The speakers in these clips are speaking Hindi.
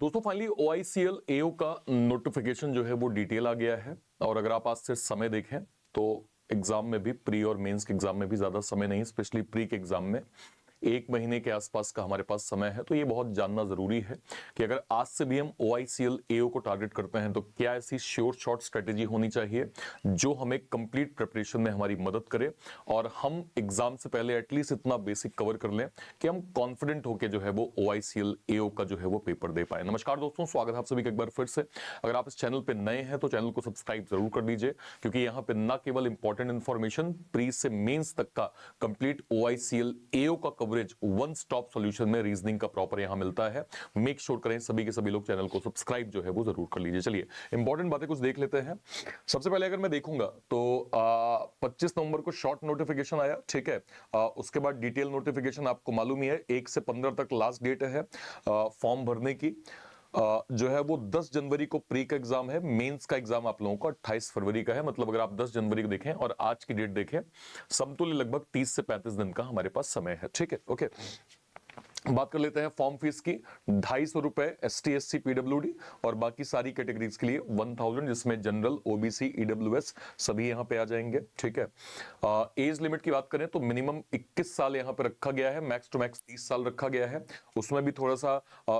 दोस्तों फाइनली OICL AO का नोटिफिकेशन जो है वो डिटेल आ गया है। और अगर आप आज से समय देखें तो एग्जाम में भी, प्री और मेंस के एग्जाम में भी ज्यादा समय नहीं, स्पेशली प्री के एग्जाम में 1 महीने के आसपास का हमारे पास समय है। तो ये बहुत जानना जरूरी है कि अगर आज से भी हम OICL AO को टारगेट करते हैं तो क्या ऐसी श्योर शॉर्ट स्ट्रेटेजी होनी चाहिए जो हमें कंप्लीट प्रिपरेशन में हमारी मदद करे और हम एग्जाम से पहले एटलीस्ट इतना बेसिक कवर कर लें कि हम कॉन्फिडेंट होकर जो है वो OICL AO का जो है वो पेपर दे पाए। नमस्कार दोस्तों, स्वागत है आप सभी का एक बार फिर से। अगर आप इस चैनल पे नए हैं तो चैनल को सब्सक्राइब जरूर कर लीजिए, क्योंकि यहाँ पे ना केवल इंपॉर्टेंट इंफॉर्मेशन प्री से मेंस तक का कंप्लीट OICL AO का कवरेज वन स्टॉप सॉल्यूशन में रीजनिंग का प्रॉपर यहां मिलता है। मेक श्योर करें सभी के सभी लोग चैनल को सब्सक्राइब जो है वो जरूर कर लीजिए। चलिए इंपॉर्टेंट बातें कुछ देख लेते हैं। सबसे पहले अगर मैं देखूंगा तो 25 नवंबर को शॉर्ट नोटिफिकेशन आया, ठीक है। उसके बाद डिटेल नोटिफिकेशन आपको मालूम ही है, 1 से 15 तक लास्ट डेट है फॉर्म भरने की। जो है वो 10 जनवरी को प्री का एग्जाम है। मेंस का एग्जाम आप लोगों का 28 फरवरी का है। मतलब अगर आप 10 जनवरी को देखें और आज की डेट देखें, समतुल्य लगभग 30 से 35 दिन का हमारे पास समय है, ठीक है। ओके, बात कर लेते हैं फॉर्म फीस की। 250 रुपए ST SC PWD और बाकी सारी कैटेगरीज के लिए 1000, जिसमें जनरल OBC EWS सभी यहां पे आ जाएंगे, ठीक है। एज लिमिट की बात करें तो मिनिमम 21 साल यहां पे रखा गया है, मैक्स टू मैक्स 30 साल रखा गया है। उसमें भी थोड़ा सा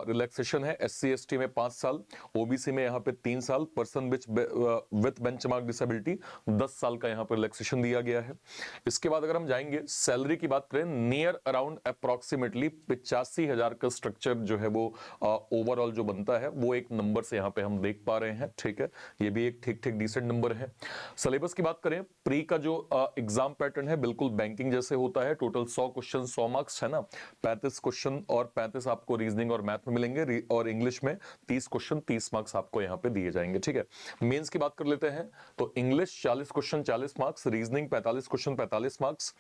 रिलैक्सेशन है। SC ST में 5 साल, OBC में यहां पे 3 साल, पर्सन विथ बेंचमार्क डिसेबिलिटी 10 साल का यहां पर रिलैक्सेशन दिया गया है। इसके बाद अगर हम जाएंगे सैलरी की बात करें, नियर अराउंड अप्रोक्सीमेटली 85,000 का स्ट्रक्चर जो है वो ओवरऑल जो बनता है वो एक नंबर से यहां पे हम देख पा रहे हैं, ठीक है। ये भी एक ठीक ठीक डिसेंट नंबर है। सिलेबस की बात करें, प्री का जो एग्जाम पैटर्न है बिल्कुल बैंकिंग जैसे होता है। टोटल 100 क्वेश्चन 100 मार्क्स है ना। 35 क्वेश्चन और 35 आपको रीजनिंग और मैथ में मिलेंगे, और इंग्लिश में 30 क्वेश्चन 30 मार्क्स आपको यहां पे दिए जाएंगे, ठीक है। मेंस की बात कर लेते हैं तो English 40 question 40 marks, reasoning 45 question 45 marks,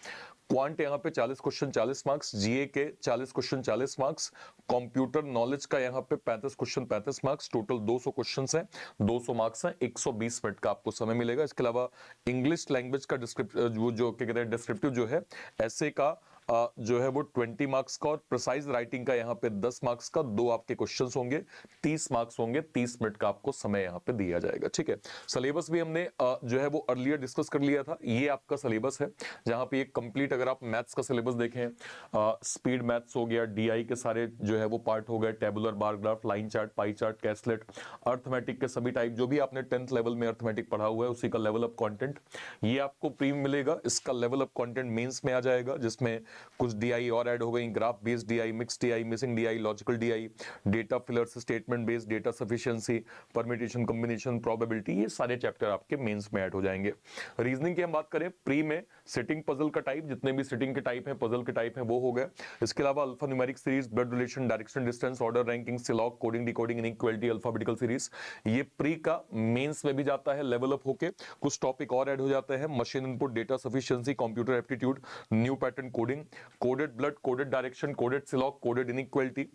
quant यहाँ पे 40 क्वेश्चन 40 मार्क्स, जीए के 40 क्वेश्चन 40 मार्क्स, कंप्यूटर नॉलेज का यहाँ पे 35 क्वेश्चन 35 मार्क्स। टोटल 200 क्वेश्चंस हैं, 200 मार्क्स हैं, 120 मिनट का आपको समय मिलेगा। इसके अलावा इंग्लिश लैंग्वेज का डिस्क्रिप्टिव जो क्या कहते हैं डिस्क्रिप्टिव जो है, ऐसे का जो है वो 20 मार्क्स का, और प्रिसाइज राइटिंग का यहाँ पे 10 मार्क्स का, 2 आपके क्वेश्चंस होंगे, 30 मार्क्स होंगे, 30 मिनट का आपको समय यहाँ पे दिया जाएगा, ठीक है। सिलेबस भी हमने जो है वो अर्लियर डिस्कस कर लिया था। ये आपका सिलेबस है जहां पे एक कंप्लीट, अगर आप मैथ्स का सिलेबस देखें, स्पीड मैथ्स हो गया, DI के सारे जो है वो पार्ट हो गए, tabular bar graph, line chart, pie chart, caselet, arithmetic के सभी टाइप, जो भी आपने 10th लेवल में अर्थमेटिक पढ़ा हुआ है उसी का लेवल अप कंटेंट ये आपको प्री में मिलेगा। इसका लेवल अप कंटेंट मेंस में आ जाएगा, जिसमें कुछ DI और ऐड हो गई, graph based DI, mix DI, missing DI, logical DI, data fillers, statement based, data sufficiency, permutation, combination, probability, ये सारे चैप्टर आपके मेंस में ऐड हो जाएंगे। रीजनिंग की हम बात करें, प्री में सिटिंग पजल का टाइप, जितने भी सिटिंग के टाइप हैं, पजल के टाइप हैं, वो हो गए। इसके अलावा alpha numeric series, blood relation, direction, distance, order, ranking, syllogism, coding, decoding, inequality, alphabetical series, ये प्री का मेंस में भी जाता है लेवल अप होके। कुछ टॉपिक और ऐड हो जाते हैं, machine input, data sufficiency, computer aptitude, new pattern coding, coded blood, coded direction, coded syllogism, coded inequality,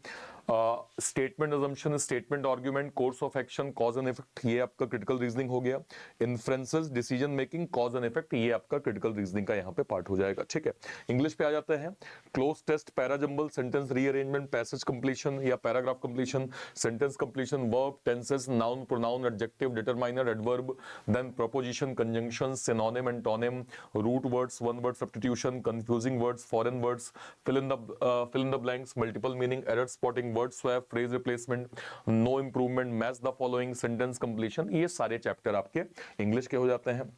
statement assumption, statement argument, course of action, cause and effect, ये आपका क्रिटिकल रीजनिंग हो गया। Inferences, decision making, cause and effect, ये आपका क्रिटिकल रीजनिंग का यहाँ पे पार्ट हो जाएगा, ठीक है। इंग्लिश पे आ जाते हैं, cloze test, parajumble, sentence rearrangement, passage completion या paragraph completion, sentence completion, verb, tenses, noun, pronoun, adjective, determiner, adverb, then preposition, conjunction, synonym, antonym, root words, one word substitution, confusing words, foreign words, fill in the blanks, multiple meaning, error spotting, word swap, phrase replacement, no improvement, match the following, sentence completion, ये सारे चैप्टर आपके इंग्लिश के हो जाते हैं।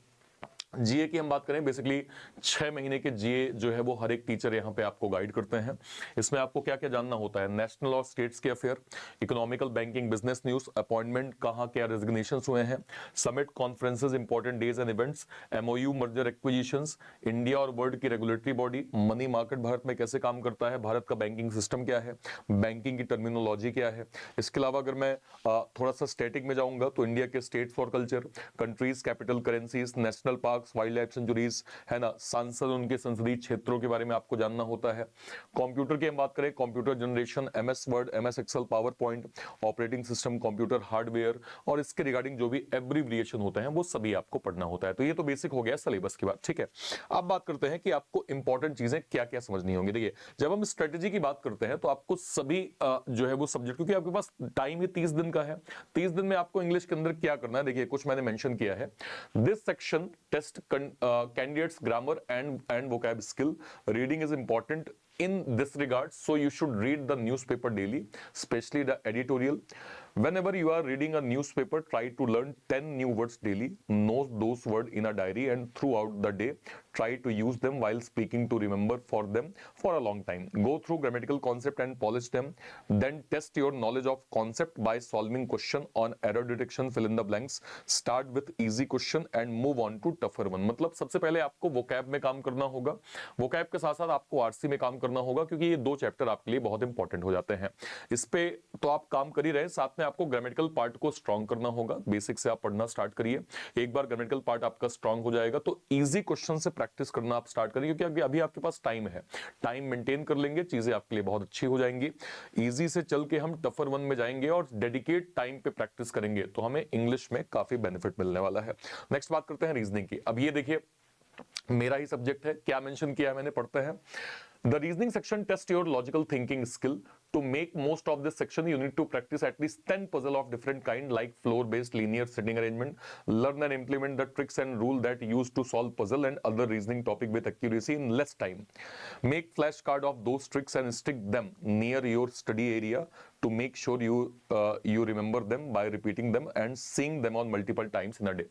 जीए की हम बात करें, बेसिकली 6 महीने के जीए जो है वो हर एक टीचर यहाँ पे आपको गाइड करते हैं। इसमें आपको क्या क्या जानना होता है, नेशनल और स्टेट्स के affair, economical, banking, business news, appointment, कहाँ क्या रेजिग्नेशन हुए हैं, summit, conferences, important days and events, MOU, merger acquisitions, India और वर्ल्ड की regulatory body, money market Bharat में कैसे काम करता है, भारत का बैंकिंग सिस्टम क्या है, बैंकिंग की टर्मिनोलॉजी क्या है। इसके अलावा अगर मैं थोड़ा सा स्टैटिक में जाऊंगा तो इंडिया के states for culture, countries, capital, currencies, national park, parks, wild life sanctuaries, है ना, सांसद, उनके संसदीय क्षेत्रों के बारे में आपको जानना होता है। कंप्यूटर की हम बात करें, computer generation, MS word, MS excel, PowerPoint, operating system, computer hardware और इसके रिगार्डिंग जो भी एब्रिविएशन होते हैं वो सभी आपको पढ़ना होता है। तो ये तो बेसिक हो गया सिलेबस की बात, ठीक है। अब बात करते हैं कि आपको इंपॉर्टेंट चीजें क्या क्या समझनी होंगी। देखिए, जब हम स्ट्रेटेजी की बात करते हैं तो आपको सभी जो है वो सब्जेक्ट, क्योंकि आपके पास टाइम ही 30 दिन का है, 30 दिन में आपको इंग्लिश के अंदर क्या करना है, देखिए कुछ मैंने मेंशन किया है। This section test candidates grammar and vocab skill, reading is important in this regard, so you should read the newspaper daily, especially the editorial. Whenever you are reading a newspaper, try to learn 10 new words daily. Note those words in a diary and throughout the day try to use them while speaking to remember for them for a long time. Go through grammatical concept and polish them. Then test your knowledge of concept by solving question on error detection, fill in the blanks. Start with easy question and move on to tougher one. मतलब सबसे पहले आपको vocab में काम करना होगा, vocab के साथ साथ आपको आरसी में काम करना होगा, क्योंकि ये दो चैप्टर आपके लिए बहुत इंपॉर्टेंट हो जाते हैं। इस पे तो आप काम कर ही रहे हैं, साथ में आपको ग्रामेटिकल पार्ट को स्ट्रॉन्ग करना होगा। बेसिक से आप पढ़ना स्टार्ट करिए, एक बार ग्रामेटिकल पार्ट आपका स्ट्रॉन्ग हो जाएगा तो इजी क्वेश्चन से प्रैक्टिस करना आप स्टार्ट करिए, क्योंकि अभी आपके पास टाइम है, टाइम मेंटेन कर लेंगे, चीजें आपके लिए बहुत अच्छी हो जाएंगी। इजी से चल के हम टफर वन में जाएंगे और डेडिकेट टाइम पे प्रैक्टिस करेंगे तो हमें इंग्लिश में काफी बेनिफिट मिलने वाला है। नेक्स्ट बात करते हैं रीजनिंग की। अब ये देखिए मेरा ही सब्जेक्ट है, क्या मेंशन किया है मैंने, पढ़ते हैं। The reasoning section tests your logical thinking skill. To make most of this section, you need to practice at least 10 puzzle of different kind, like floor-based linear sitting arrangement. Learn and implement the tricks and rule that used to solve puzzle and other reasoning topic with accuracy in less time. Make flashcard of those tricks and stick them near your study area to make sure you remember them by repeating them and seeing them on multiple times in a day.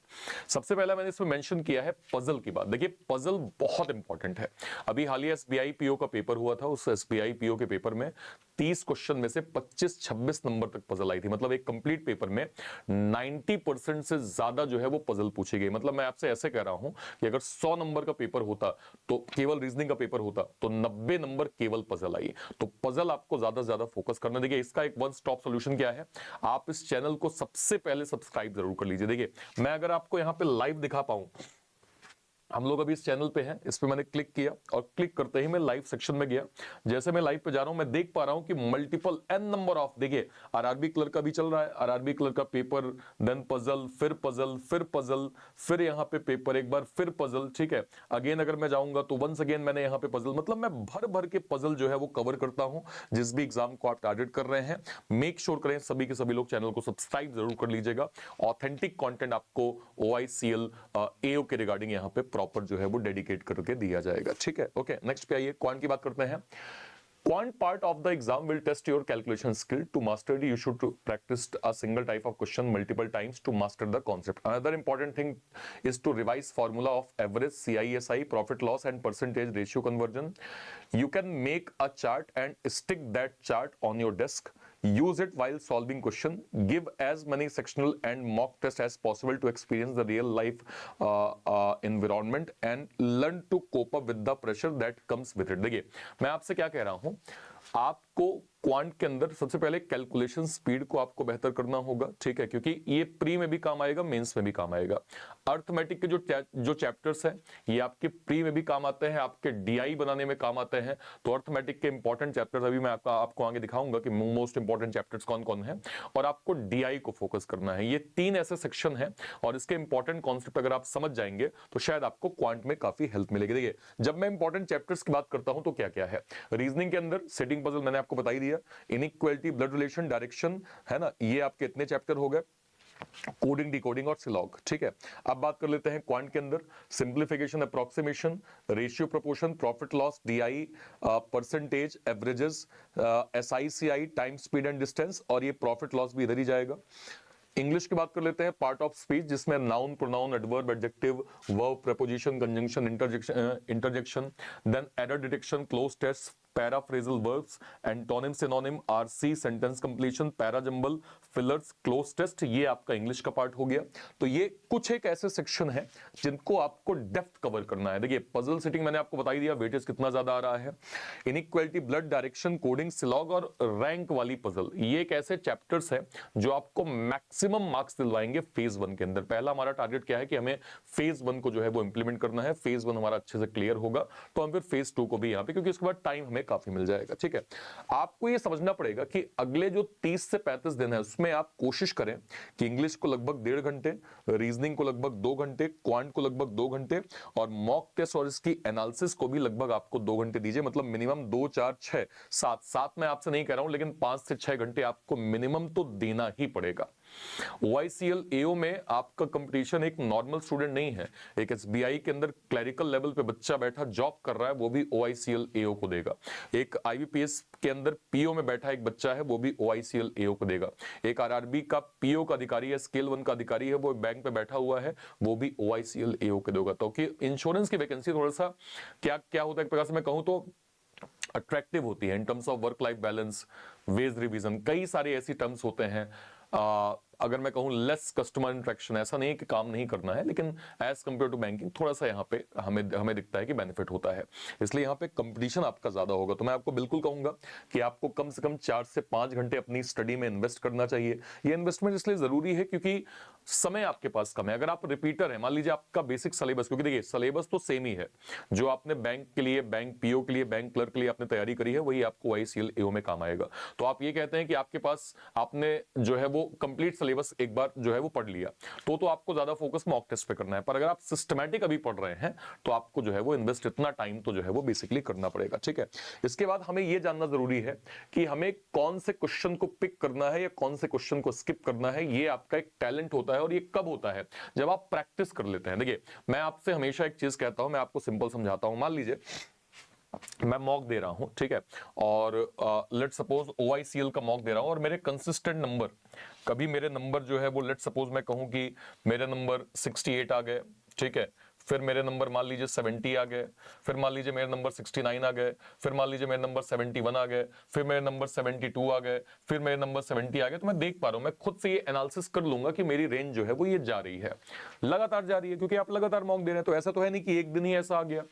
सबसे पहला मैंने इसमें मेंशन किया है पजल की बात। देखिए पजल बहुत इंपॉर्टेंट है। अभी हालिया एसबीआई पीओ का पेपर हुआ था, उस एसबीआई पीओ के पेपर में 30 क्वेश्चन में से 25-26 नंबर तक पजल आई थी। मतलब एक कंप्लीट पेपर में 90% से ज्यादा जो है वो पजल पूछी गई। मतलब मैं आपसे ऐसे कह रहा हूं कि अगर 100 नंबर का पेपर होता तो केवल रीजनिंग का पेपर होता तो 90 नंबर केवल पजल आई। तो पजल आपको ज्यादा से ज्यादा फोकस करना। देखिए इसका एक वन स्टॉप सॉल्यूशन क्या है, आप इस चैनल को सबसे पहले सब्सक्राइब जरूर कर लीजिए। देखिए मैं अगर आपको यहां पे लाइव दिखा पाऊं, हम लोग अभी इस चैनल पे हैं, इस पे मैंने क्लिक किया और क्लिक करते ही मैं लाइव सेक्शन में गया। जैसे मैं लाइव पे जा रहा हूं मैं देख पा रहा हूं कि मल्टीपल एन नंबर ऑफ, देखिए आरआरबी क्लर्क का भी चल रहा है, आरआरबी क्लर्क का पेपर, देन पजल, फिर पजल, फिर पजल, फिर यहाँ पे पेपर, एक बार फिर पजल, ठीक है। अगेन अगर मैं जाऊंगा तो वंस अगेन मैंने यहाँ पे पजल, मतलब मैं भर भर के पजल जो है वो कवर करता हूं। जिस भी एग्जाम को आप टारगेट कर रहे हैं मेक श्योर करें सभी के सभी लोग चैनल को सब्सक्राइब जरूर कर लीजिएगा। ऑथेंटिक कंटेंट आपको OICL AO के रिगार्डिंग यहाँ पे प्रॉपर जो है वो डेडिकेट करके दिया जाएगा, ठीक है। ओके नेक्स्ट पे आइए, क्वांट की बात करते हैं। Quant part of the exam will test your calculation skill. To master it, you should practice a single type of question multiple times to master the concept. Another important thing is to revise formula of average, CISI, profit loss and percentage ratio conversion. You can make a chart and stick that chart on your desk. Use it while solving question. Give as many sectional and mock tests as possible to experience the real life environment and learn to cope up with the pressure that comes with it. देखिए मैं आपसे क्या कह रहा हूं, आपको क्वांट के अंदर सबसे पहले कैलकुलेशन स्पीड को आपको बेहतर करना होगा, ठीक है, क्योंकि ये प्री में भी काम आएगा, मेंस में भी काम आएगा। अर्थमेटिक के जो चैप्टर्स हैं ये आपके प्री में भी काम आते हैं, आपके डीआई बनाने में काम आते हैं। तो अर्थमेटिक के इंपॉर्टेंट चैप्टर्स अभी मैं आपको आगे दिखाऊंगा कि मोस्ट इंपॉर्टेंट चैप्टर्स कौन कौन है, और आपको डीआई को फोकस करना है। ये 3 ऐसे सेक्शन है और इसके इंपॉर्टेंट कॉन्सेप्ट अगर आप समझ जाएंगे तो शायद आपको क्वांट में काफी हेल्प मिलेगी। देखिए जब मैं इंपॉर्टेंट चैप्टर्स की बात करता हूं तो क्या क्या है, रीजनिंग के अंदर सेटिंग पजल मैंने आपको बताई दिया, इनइक्वालिटी, ब्लड रिलेशन, डायरेक्शन, है ना, ये आपके इतने चैप्टर हो गए, कोडिंग, डिकोडिंग और सिलॉग, ठीक है। अब बात कर लेते हैं क्वांट के अंदर simplification, approximation, ratio, proportion, profit loss, DI, percentage, averages, SICI, time, speed and distance, और ये प्रॉफिट लॉस भी इधर ही जाएगा। इंग्लिश की बात कर लेते हैं, पार्ट ऑफ स्पीच जिसमें noun, pronoun, adverb, adjective, verb, preposition, conjunction, interjection, then error detection, cloze test, phrasal verbs, antonym synonym, RC, sentence completion, parajumble, fillers, cloze test, ये आपका इंग्लिश का पार्ट हो गया। तो ये कुछ एक ऐसे सेक्शन है जिनको आपको डेप्थ कवर करना है। देखिए पजल सेटिंग मैंने आपको बता ही दिया, वेटेज कितना ज्यादा आ रहा है, इनइक्वालिटी, ब्लड डायरेक्शन, कोडिंग, सिलॉग और रैंक वाली पजल, ये एक ऐसे चैप्टर्स है जो आपको मैक्सिमम मार्क्स दिलवाएंगे फेज 1 के अंदर। पहला हमारा टारगेट क्या है कि हमें फेज 1 को जो है वो इंप्लीमेंट करना है, फेज 1 हमारा अच्छे से क्लियर होगा तो हम फिर फेज 2 को भी यहां पे, क्योंकि उसके बाद टाइम हमें काफी मिल जाएगा। ठीक है, आपको ये समझना पड़ेगा कि अगले जो 30 से 35 दिन है उसमें आप कोशिश करें कि इंग्लिश को लगभग 1.5 घंटे, रीजनिंग को लगभग 2 घंटे, क्वांट को लगभग 2 घंटे और मॉक टेस्ट और इसकी एनालिसिस को भी लगभग आपको 2 घंटे दीजिए। मतलब मिनिमम 2, 4, 6, 7 मैं आपसे नहीं कह रहा हूं, लेकिन 5 से 6 घंटे आपको मिनिमम तो देना ही पड़ेगा। OICL AO में आपका कंपटीशन एक नॉर्मल स्टूडेंट नहीं है, एक SBI के अंदर क्लरिकल लेवल पे बच्चा बैठा जॉब कर रहा है वो भी OICL AO को देगा, एक IBPS के अंदर PO में बैठा एक बच्चा है वो भी OICL AO को देगा, एक RRB का PO का अधिकारी है, स्केल 1 का अधिकारी है, वो बैंक पे बैठा हुआ है वो भी OICL AO को देगा। तो कि इंश्योरेंस की वैकेंसी थोड़ा सा क्या होता है एक प्रकार से मैं कहूं तो अट्रैक्टिव होती है in terms of work life balance, veg revision, कई सारे ऐसी टर्म्स होते हैं। अगर मैं कहूं लेस कस्टमर इंटरेक्शन, ऐसा नहीं है कि काम नहीं करना है, लेकिन एज कंपेयर टू बैंकिंग थोड़ा सा यहाँ पे हमें दिखता है कि बेनिफिट होता है, इसलिए यहाँ पे कंपटीशन आपका ज्यादा होगा। तो मैं आपको बिल्कुल कहूंगा कि आपको कम से कम 4 से 5 घंटे अपनी स्टडी में इन्वेस्ट करना चाहिए। ये इन्वेस्टमेंट इसलिए जरूरी है क्योंकि समय आपके पास कम है। अगर आप रिपीटर है, मान लीजिए आपका बेसिक सिलेबस, क्योंकि देखिए सिलेबस तो सेम ही है, जो आपने बैंक के लिए, बैंक PO के लिए, बैंक क्लर्क के लिए आपने तैयारी करी है वही आपको OICL AO में काम आएगा। तो आप ये कहते हैं कि आपके पास आपने जो है वो कंप्लीट सिलेबस एक बार जो है वो पढ़ लिया, तो आपको ज्यादा फोकस मॉक टेस्ट पे करना है। पर अगर आप सिस्टमैटिक अभी पढ़ रहे हैं तो आपको जो है वो इन्वेस्ट इतना टाइम तो जो है वो बेसिकली करना पड़ेगा। ठीक है, इसके बाद हमें ये जानना जरूरी है कि हमें कौन से क्वेश्चन को पिक करना है या कौन से क्वेश्चन को स्किप करना है। ये आपका एक टैलेंट होता है और ये कब होता है, जब आप प्रैक्टिस कर लेते हैं। देखिए मैं आपसे हमेशा एक चीज कहता हूं, मैं आपको सिंपल समझाता हूं। मान लीजिए मैं मॉक दे रहा हूं, ठीक है, और लेट सपोज OICL का मॉक दे रहा हूं और मेरे कंसिस्टेंट नंबर, कभी मेरे नंबर जो है वो लेट सपोज मैं कहूं कि मेरे नंबर 68 आ गए, ठीक है, फिर मेरे नंबर मान लीजिए 70 आ गए, फिर मान लीजिए मेरे नंबर 69 आ गए, फिर मान लीजिए मेरे नंबर 71 आ गए, फिर मेरे नंबर 72 आ गए, फिर मेरे नंबर 70 आ गए। तो मैं देख पा रहा हूं, मैं खुद से ये एनालिसिस कर लूंगा कि मेरी रेंज जो है वो ये जा रही है, लगातार जा रही है, क्योंकि आप लगातार मॉक दे रहे हैं। तो ऐसा तो है नहीं कि एक दिन ही ऐसा आ गया,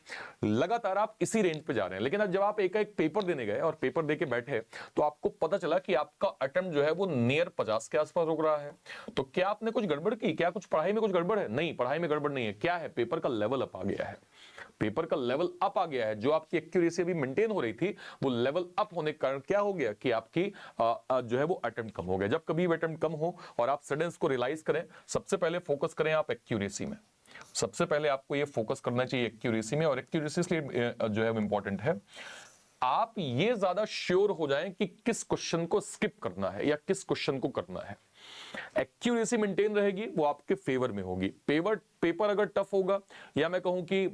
लगातार आप इसी रेंज पे जा रहे हैं। लेकिन अब जब आप एक पेपर देने गए और पेपर देके बैठे तो आपको पता चला कि आपका अटेम्प्ट जो है वो नियर 50 के आसपास रुक रहा है। तो क्या आपने कुछ गड़बड़ की? क्या कुछ पढ़ाई में कुछ गड़बड़ है? नहीं, पढ़ाई में गड़बड़ नहीं है। क्या है? पेपर का लेवल अप आ गया है, पेपर का लेवल अप आ गया है। जो आपकी एक्यूरेसी अभी मेंटेन हो रही थी वो लेवल अप होने के कारण क्या हो गया कि आपकी जो है वो अटेम्प्ट कम हो गया। जब कभी अटेम्प्ट कम हो और आप सडन इसको रियलाइज करें, सबसे पहले फोकस करें आप एक्यूरेसी में। सबसे पहले आपको ये फोकस करना चाहिए एक्यूरेसी में, और एक्यूरेसी इसलिए जो है इंपॉर्टेंट है, आप ये ज्यादा श्योर हो जाएं कि किस क्वेश्चन को स्किप करना है या किस क्वेश्चन को करना है। एक्यूरेसी मेंटेन रहेगी वो आपके फेवर में होगी। पेपर अगर टफ होगा या मैं कहूं कि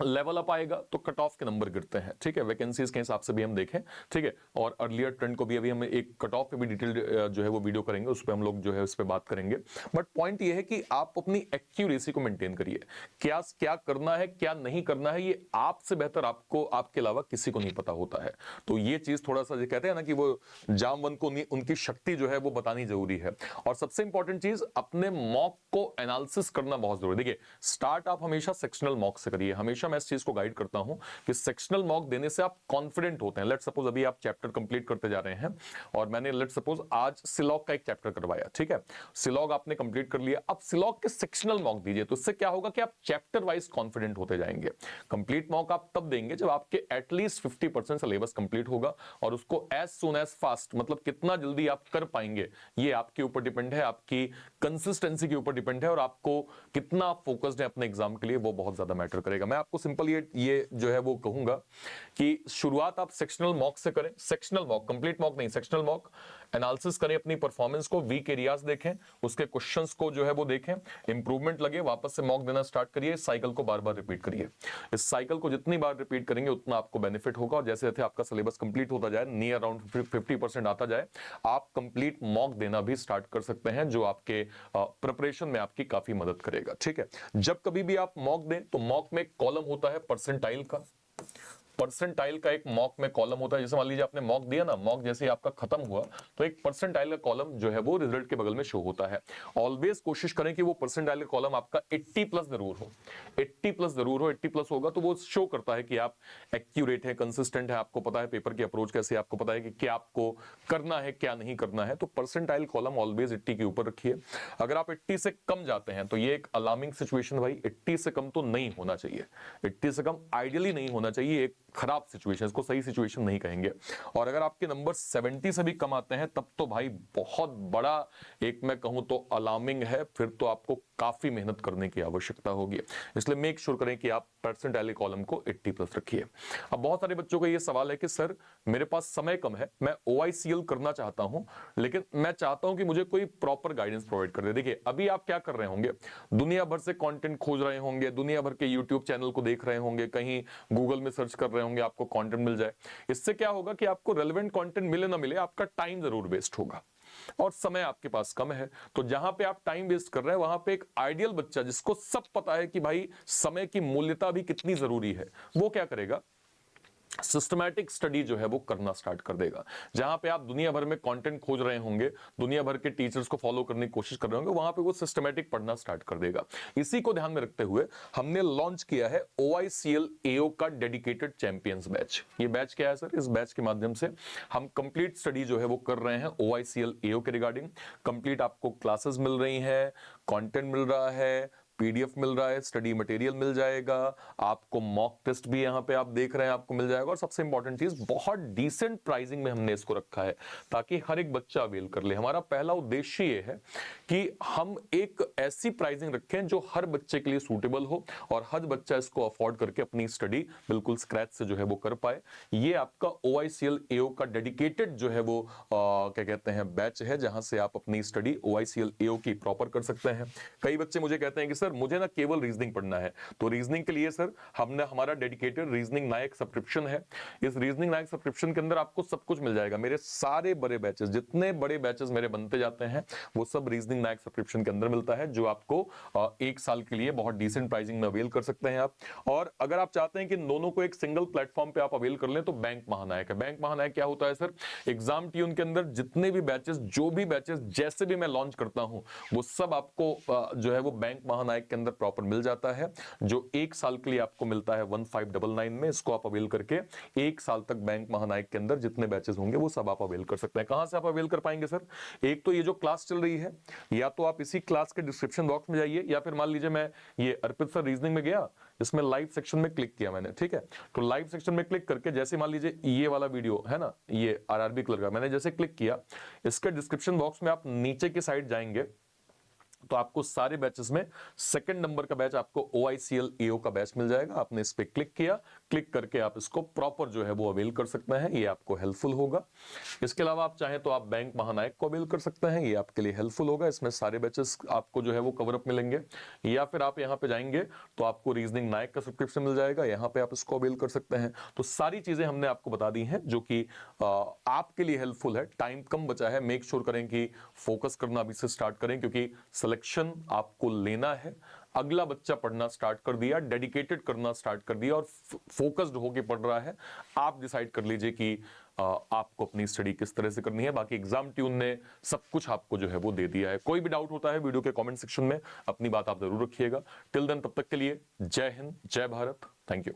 लेवल अप आएगा तो कट ऑफ के नंबर गिरते हैं। ठीक है, वैकेंसीज के हिसाब से भी हम देखें, ठीक है, और अर्लियर ट्रेंड को भी अभी हम एक कट ऑफ पे भी डिटेल जो है वो वीडियो करेंगे, उस पर हम लोग जो है उस पर बात करेंगे। बट पॉइंट ये है कि आप अपनी एक्यूरेसी को मेंटेन करिए। क्या करना है क्या नहीं करना है ये आपसे बेहतर आपको, आपके अलावा किसी को नहीं पता होता है। तो ये चीज थोड़ा सा जो कहते हैं ना कि वो जामवन को उनकी शक्ति जो है वो बतानी जरूरी है। और सबसे इंपॉर्टेंट चीज, अपने मॉक को एनालिसिस करना बहुत जरूरी है। देखिए स्टार्ट आप हमेशा सेक्शनल मॉक से करिए। हमेशा मैं इस चीज को गाइड करता हूं कि सेक्शनल मॉक देने से आप कॉन्फिडेंट होते हैं। लेट सपोज अभी आप चैप्टर कंप्लीट करते जा रहे हैं और मैंने लेट सपोज आज सिलॉग का एक चैप्टर करवाया, ठीक है, सिलॉग आपने कंप्लीट कर लिया, अब सिलॉग के सेक्शनल मॉक दीजिए। तो इससे क्या होगा कि आप चैप्टर वाइज कॉन्फिडेंट होते जाएंगे। कंप्लीट मॉक आप तब देंगे जब आपके एटलीस्ट 50% सिलेबस कंप्लीट होगा, और उसको एज सून एज फास्ट, मतलब कितना जल्दी आप कर पाएंगे ये आपके ऊपर डिपेंड है, आपकी कंसिस्टेंसी के ऊपर डिपेंड है, और आपको कितना फोकस्ड है अपने एग्जाम के लिए वो बहुत ज्यादा मैटर करेगा। मैं आपको सिंपल ये जो है वो कहूंगा कि शुरुआत आप सेक्शनल मॉक से करें। सेक्शनल मॉक, कंप्लीट मॉक नहीं, सेक्शनल मॉक एनालिसिस करें अपनी परफॉर्मेंस को, वीक एरियाज देखें, उसके क्वेश्चंस को जो है वो देखें, इंप्रूवमेंट लगे, वापस से मॉक देना स्टार्ट करिए। साइकिल को बार बार रिपीट करिए। इस साइकिल को जितनी बार रिपीट करेंगे उतना आपको बेनिफिट होगा, और जैसे जैसे आपका सिलेबस कंप्लीट होता जाए, नियर अराउंड 50% आता जाए, आप कंप्लीट मॉक देना भी स्टार्ट कर सकते हैं, जो आपके प्रिपरेशन में आपकी काफी मदद करेगा। ठीक है, जब कभी भी आप मॉक दें तो मॉक में कॉलम होता है परसेंटाइल का, परसेंटाइल का एक मॉक में कॉलम होता है। जैसे मान लीजिए आपने मॉक दिया ना, मॉक जैसे ही आपका खत्म हुआ तो एक परसेंटाइल का कॉलम जो है वो रिजल्ट के बगल में शो होता है। ऑलवेज कोशिश करें कि वो परसेंटाइल का कॉलम आपका 80 प्लस जरूर हो, 80 प्लस जरूर हो। 80 प्लस होगा तो वो शो करता है कि आप एक्यूरेट है, कंसिस्टेंट है, आपको पता है पेपर की अप्रोच कैसे, आपको पता है कि क्या आपको करना है क्या नहीं करना है। तो परसेंटाइल कॉलम ऑलवेज 80 के ऊपर रखिए। अगर आप 80 से कम जाते हैं तो ये एक अलार्मिंग सिचुएशन, भाई 80 से कम तो नहीं होना चाहिए, 80 से कम आइडियली नहीं होना चाहिए, एक खराब सिचुएशन, इसको सही सिचुएशन नहीं कहेंगे। और अगर आपके नंबर 70 से भी कम आते हैं तब तो भाई बहुत बड़ा एक मैं कहूं तो अलार्मिंग है, फिर तो आपको काफी मेहनत करने की आवश्यकता होगी। इसलिए मेक श्योर करें कि आप परसेंटाइल कॉलम को 80 प्लस रखिए। अब बहुत सारे बच्चों का ये सवाल है कि सर मेरे पास समय कम है, मैं OICL करना चाहता हूं, लेकिन मैं चाहता हूं कि मुझे कोई प्रॉपर गाइडेंस प्रोवाइड कर दे। देखिए अभी आप क्या कर रहे होंगे, दुनिया भर से कंटेंट खोज रहे होंगे, दुनिया भर के यूट्यूब चैनल को देख रहे होंगे, कहीं गूगल में सर्च कर रहे होंगे आपको कंटेंट मिल जाए। इससे क्या होगा कि आपको रेलेवेंट कंटेंट मिले ना मिले, आपका टाइम जरूर वेस्ट होगा और समय आपके पास कम है। तो जहां पे आप टाइम वेस्ट कर रहे हैं वहां पे एक आइडियल बच्चा जिसको सब पता है कि भाई समय की मूल्यता भी कितनी जरूरी है, वो क्या करेगा, सिस्टमैटिक स्टडी जो है वो करना स्टार्ट कर देगा। जहां पे आप दुनिया भर में कंटेंट खोज रहे होंगे, दुनिया भर के टीचर्स को फॉलो करने की कोशिश कर रहे होंगे, वहां पे वो सिस्टमैटिक पढ़ना स्टार्ट कर देगा। इसी को ध्यान में रखते हुए हमने लॉन्च किया है OICL AO का डेडिकेटेड चैंपियंस बैच। ये बैच क्या है सर, इस बैच के माध्यम से हम कंप्लीट स्टडी जो है वो कर रहे हैं OICL AO के रिगार्डिंग। कंप्लीट आपको क्लासेस मिल रही हैं, कंटेंट मिल रहा है, PDF मिल रहा है, स्टडी मटेरियल मिल जाएगा, आपको मॉक टेस्ट भी यहाँ पे आप देख रहे हैं आपको मिल जाएगा, और सबसे इंपॉर्टेंट चीज बहुत डिसेंट प्राइसिंग में हमने इसको रखा है ताकि हर एक बच्चा अवेल कर ले। हमारा पहला उद्देश्य ये है कि हम एक ऐसी प्राइसिंग रखें जो हर बच्चे के लिए सूटेबल हो और हर बच्चा इसको अफोर्ड करके अपनी स्टडी बिल्कुल स्क्रैच से जो है वो कर पाए। ये आपका OICL AO का डेडिकेटेड जो है वो क्या कहते हैं बैच है, जहां से आप अपनी स्टडी OICL AO की प्रॉपर कर सकते हैं। कई बच्चे मुझे कहते हैं कि सर मुझे ना केवल रीजनिंग पढ़ना है, तो रीजनिंग के लिए सर हमने हमारा डेडिकेटेड रीजनिंग नायक सब्सक्रिप्शन है। इस रीजनिंग नायक सब्सक्रिप्शन के अंदर आपको सब कुछ मिल जाएगा। मेरे सारे बड़े बैचेस, जितने बड़े बैचेस मेरे बनते जाते हैं वो सब रीजनिंग नायक सब्सक्रिप्शन के अंदर मिलता है, जो आपको 1 साल के लिए बहुत डिसेंट प्राइसिंग में अवेल कर सकते हैं आप। और अगर आप चाहते हैं कि दोनों को एक सिंगल प्लेटफॉर्म पे आप अवेल कर लें तो बैंक महानायक है। बैंक महानायक क्या होता है सर, एग्जाम ट्यून के अंदर जितने भी बैचेस, जो भी बैचेस जैसे भी मैं लॉन्च करता हूं वो सब आपको जो है वो बैंक महानायक के अंदर प्रॉपर मिल जाता है, जो 1 साल के लिए आपको मिलता है 1599 में। इसको आप अवेल करके 1 साल तक बैंक महानायक के अंदर जितने बैचेस होंगे वो सब आप अवेल कर सकते हैं। कहां से आप अवेल कर पाएंगे सर, एक तो ये जो क्लास चल रही है, या तो आप इसी क्लास के डिस्क्रिप्शन बॉक्स में जाइए, या फिर मान लीजिए मैं ये अर्पित सर रीजनिंग में गया, इसमें लाइव सेक्शन में क्लिक किया मैंने, ठीक है, तो लाइव सेक्शन में क्लिक करके जैसे मान लीजिए ये वाला वीडियो है ना, ये RRB कलर का, मैंने जैसे क्लिक किया, इसके डिस्क्रिप्शन बॉक्स में आप नीचे की साइड जाएंगे तो आपको सारे बैचेस में सेकंड नंबर का बैच, आपको OICL AO का बैच मिल जाएगा। आपने इस पे क्लिक किया, क्लिक करके आप इसको प्रॉपर जो है वो अवेल कर सकते हैं, ये आपको हेल्पफुल होगा। इसके अलावा आप चाहें तो आप बैंक महानायक को अवेल कर सकते हैं, ये आपके लिए हेल्पफुल होगा, इसमें सारे बैचेस आपको जो है वो कवर अप मिलेंगे। या फिर आप यहाँ पे जाएंगे तो आपको रीजनिंग नायक का सब्सक्रिप्शन मिल जाएगा, यहाँ पे आप इसको अवेल कर सकते हैं। तो सारी चीजें हमने आपको बता दी हैं जो कि आपके लिए हेल्पफुल है। टाइम कम बचा है, मेक श्योर करें कि फोकस करना अभी से स्टार्ट करें, क्योंकि सिलेक्शन आपको लेना है। अगला बच्चा पढ़ना स्टार्ट कर दिया, डेडिकेटेड करना स्टार्ट कर दिया और फोकस्ड होके पढ़ रहा है। आप डिसाइड कर लीजिए कि आपको अपनी स्टडी किस तरह से करनी है। बाकी एग्जाम ट्यून ने सब कुछ आपको जो है वो दे दिया है। कोई भी डाउट होता है वीडियो के कमेंट सेक्शन में अपनी बात आप जरूर रखिएगा। टिल देन, तब तक के लिए जय हिंद, जय भारत, थैंक यू।